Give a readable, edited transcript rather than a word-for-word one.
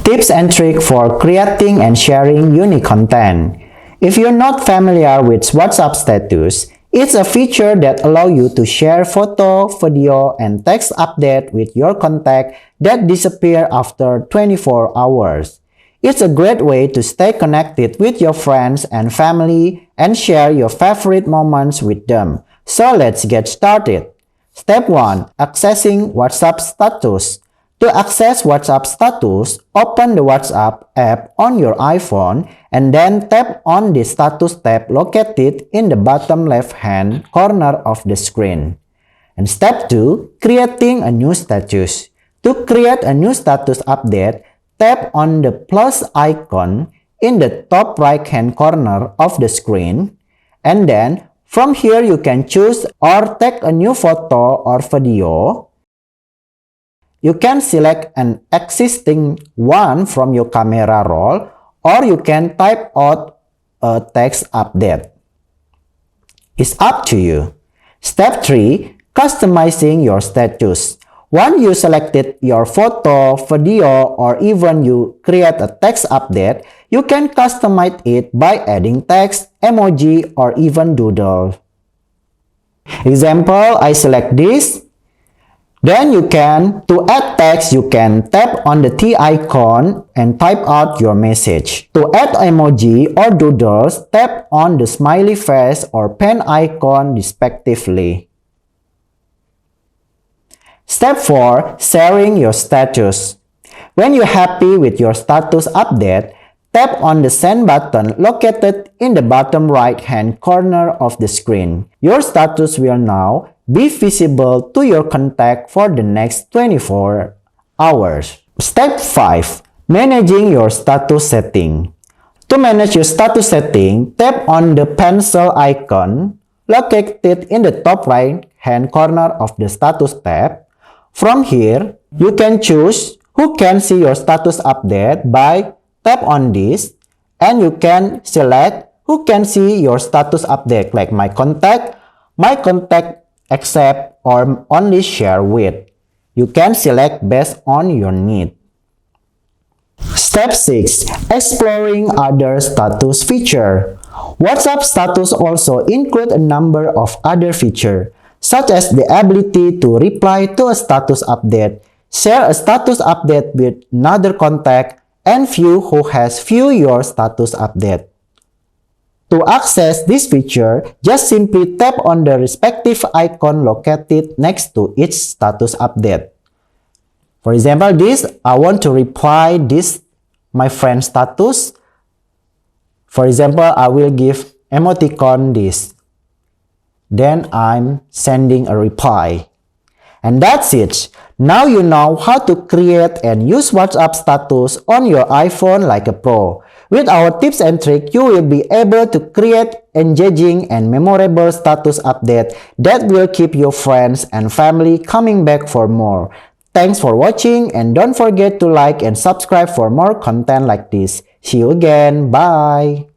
Tips and tricks for creating and sharing unique content. If you're not familiar with WhatsApp status, it's a feature that allows you to share photo, video, and text update with your contact that disappear after 24 hours. It's a great way to stay connected with your friends and family and share your favorite moments with them. So let's get started. Step 1. Accessing WhatsApp status. To access WhatsApp status, open the WhatsApp app on your iPhone and then tap on the status tab located in the bottom left-hand corner of the screen. And step 2. Creating a new status. To create a new status update, tap on the plus icon in the top right-hand corner of the screen, and then from here you can choose or take a new photo or video. You can select an existing one from your camera roll, or you can type out a text update. It's up to you. Step 3. Customizing your status. Once you selected your photo, video, or even you create a text update, you can customize it by adding text, emoji, or even doodle. Example, I select this. Then to add text, you can tap on the T icon and type out your message. To add emoji or doodles, tap on the smiley face or pen icon respectively. Step 4. Sharing your status. When you're happy with your status update, tap on the send button located in the bottom right-hand corner of the screen. Your status will now be visible to your contact for the next 24 hours. Step 5. Managing your status setting. To manage your status setting, tap on the pencil icon located in the top right-hand corner of the status tab. From here, you can choose who can see your status update by tap on this, and you can select who can see your status update like my contact, accept, or only share with. You can select based on your need. Step 6. Exploring other status feature. WhatsApp status also include a number of other features, such as the ability to reply to a status update, share a status update with another contact, and view who has viewed your status update. To access this feature, just simply tap on the respective icon located next to each status update. For example, I want to reply my friend status. For example, I will give emoticon this. Then I'm sending a reply. And that's it. Now you know how to create and use WhatsApp status on your iPhone like a pro. With our tips and tricks, you will be able to create engaging and memorable status updates that will keep your friends and family coming back for more. Thanks for watching, and don't forget to like and subscribe for more content like this. See you again. Bye.